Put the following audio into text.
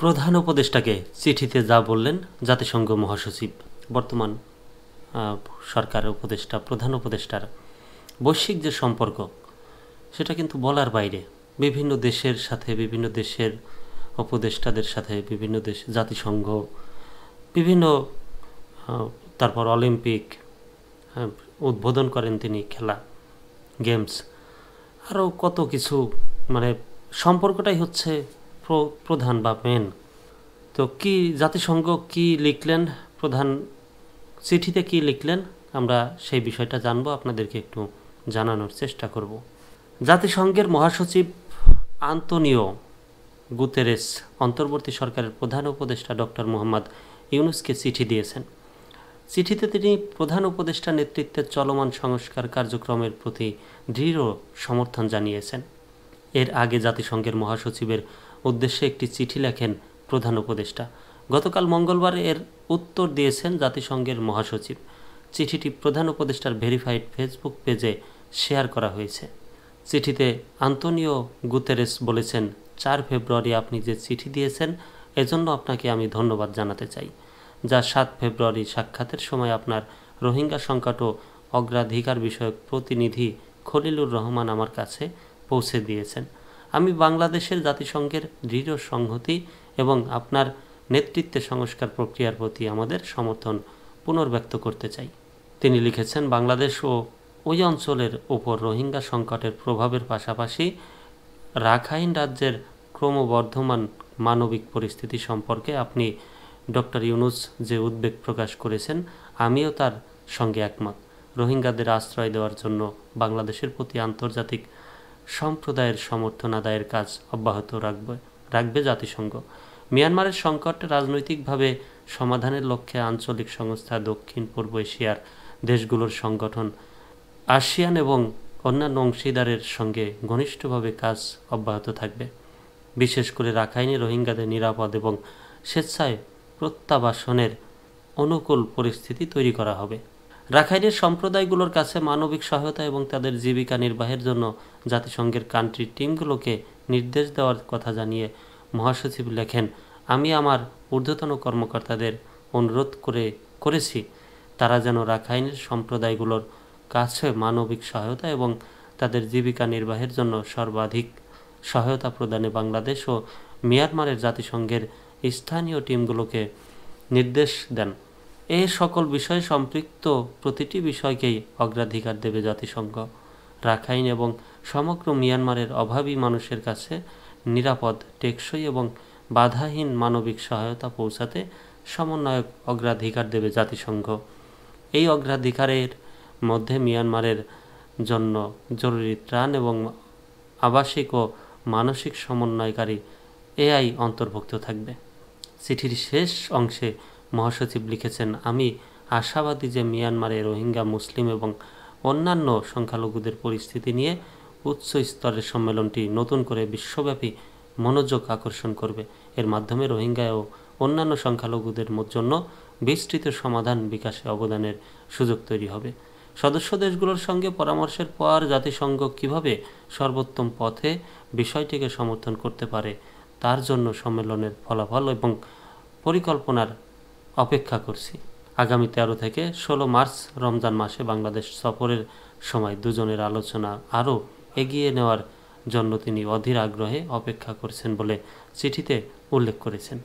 প্রধান উপদেষ্টাকে চিঠিতে যা বললেন জাতিসংঘ মহাসচিব। বর্তমান সরকারের উপদেষ্টা, প্রধান উপদেষ্টার বৈশ্বিক যে সম্পর্ক, সেটা কিন্তু বলার বাইরে। বিভিন্ন দেশের সাথে, বিভিন্ন দেশের উপদেষ্টাদের সাথে, বিভিন্ন দেশ, জাতিসংঘ, বিভিন্ন তারপর অলিম্পিক উদ্বোধন করেন তিনি, খেলা, গেমস, আরও কত কিছু। মানে সম্পর্কটাই হচ্ছে প্রধান বা মেন। তো কি জাতিসংঘ কি লিখলেন, প্রধান চিঠিতে কি লিখলেন, আমরা সেই বিষয়টা জানবো, আপনাদেরকে একটু জানানোর চেষ্টা করব। জাতিসংঘের মহাসচিব আন্তোনিও গুতেরেস অন্তর্বর্তী সরকারের প্রধান উপদেষ্টা ডক্টর মোহাম্মদ ইউনুসকে চিঠি দিয়েছেন। চিঠিতে তিনি প্রধান উপদেষ্টা নেতৃত্বের চলমান সংস্কার কার্যক্রমের প্রতি দৃঢ় সমর্থন জানিয়েছেন। এর আগে জাতিসংঘের মহাসচিবের উদ্দেশ্যে একটি চিঠি লেখেন প্রধান উপদেষ্টা। গতকাল মঙ্গলবার এর উত্তর দিয়েছেন জাতিসংঘের মহাসচিব। চিঠিটি প্রধান উপদেষ্টার ভেরিফাইড ফেসবুক পেজে শেয়ার করা হয়েছে। চিঠিতে আন্তোনিও গুতেরেস বলেছেন, 4 ফেব্রুয়ারি আপনি যে চিঠি দিয়েছেন এজন্য আপনাকে আমি ধন্যবাদ জানাতে চাই, যা 7 ফেব্রুয়ারি সাক্ষাতের সময় আপনার রোহিঙ্গা সংকট ও অগ্রাধিকার বিষয়ক প্রতিনিধি খলিলুর রহমান আমার কাছে পৌঁছে দিয়েছেন। আমি বাংলাদেশের জাতিসংঘের দৃঢ় সংহতি এবং আপনার নেতৃত্বে সংস্কার প্রক্রিয়ার প্রতি আমাদের সমর্থন পুনর্ব্যক্ত করতে চাই। তিনি লিখেছেন, বাংলাদেশ ও ওই অঞ্চলের উপর রোহিঙ্গা সংকটের প্রভাবের পাশাপাশি রাখাইন রাজ্যের ক্রমবর্ধমান মানবিক পরিস্থিতি সম্পর্কে আপনি ডক্টর ইউনুস যে উদ্বেগ প্রকাশ করেছেন, আমিও তার সঙ্গে একমত। রোহিঙ্গাদের আশ্রয় দেওয়ার জন্য বাংলাদেশের প্রতি আন্তর্জাতিক সম্প্রদায়ের সমর্থন আদায়ের কাজ অব্যাহত রাখবে জাতিসংঘ। মিয়ানমারের সংকট রাজনৈতিকভাবে সমাধানের লক্ষ্যে আঞ্চলিক সংস্থা, দক্ষিণ পূর্ব এশিয়ার দেশগুলোর সংগঠন, আসিয়ান এবং অন্যান্য অংশীদারের সঙ্গে ঘনিষ্ঠভাবে কাজ অব্যাহত থাকবে। বিশেষ করে রাখাইনে রোহিঙ্গাদের নিরাপদ এবং স্বেচ্ছায় প্রত্যাবাসনের অনুকূল পরিস্থিতি তৈরি করা হবে। রাখাইনের সম্প্রদায়গুলোর কাছে মানবিক সহায়তা এবং তাদের জীবিকা নির্বাহের জন্য জাতিসংঘের কান্ট্রি টিমগুলোকে নির্দেশ দেওয়ার কথা জানিয়ে মহাসচিব লেখেন, আমি আমার ঊর্ধ্বতন কর্মকর্তাদের অনুরোধ করেছি তারা যেন রাখাইনের সম্প্রদায়গুলোর কাছে মানবিক সহায়তা এবং তাদের জীবিকা নির্বাহের জন্য সর্বাধিক সহায়তা প্রদানে বাংলাদেশ ও মিয়ানমারের জাতিসংঘের স্থানীয় টিমগুলোকে নির্দেশ দেন। এই সকল বিষয়ে সম্পৃক্ত প্রতিটি বিষয়কেই অগ্রাধিকার দেবে জাতিসংঘ। রাখাইন এবং সমগ্র মিয়ানমারের অভাবী মানুষের কাছে নিরাপদ, টেকসই এবং বাধাহীন মানবিক সহায়তা পৌঁছাতে সমন্বয়ক অগ্রাধিকার দেবে জাতিসংঘ। এই অগ্রাধিকারের মধ্যে মিয়ানমারের জন্য জরুরি ত্রাণ এবং আবাসিক ও মানসিক সমন্বয়কারী এআই অন্তর্ভুক্ত থাকবে। চিঠির শেষ অংশে মহাসচিব লিখেছেন, আমি আশাবাদী যে মিয়ানমারে রোহিঙ্গা, মুসলিম এবং অন্যান্য সংখ্যালঘুদের পরিস্থিতি নিয়ে উচ্চ স্তরের সম্মেলনটি নতুন করে বিশ্বব্যাপী মনোযোগ আকর্ষণ করবে। এর মাধ্যমে রোহিঙ্গা ও অন্যান্য সংখ্যালঘুদের জন্য বিস্তৃত সমাধান বিকাশে অবদানের সুযোগ তৈরি হবে। সদস্য দেশগুলোর সঙ্গে পরামর্শের পর জাতিসংঘ কিভাবে সর্বোত্তম পথে বিষয়টিকে সমর্থন করতে পারে তার জন্য সম্মেলনের ফলাফল এবং পরিকল্পনার অপেক্ষা করছি। আগামী 13 থেকে 16 মার্চ রমজান মাসে বাংলাদেশ সফরের সময় দুজনের আলোচনা আরও এগিয়ে নেওয়ার জন্য তিনি অধীর আগ্রহে অপেক্ষা করছেন বলে চিঠিতে উল্লেখ করেছেন।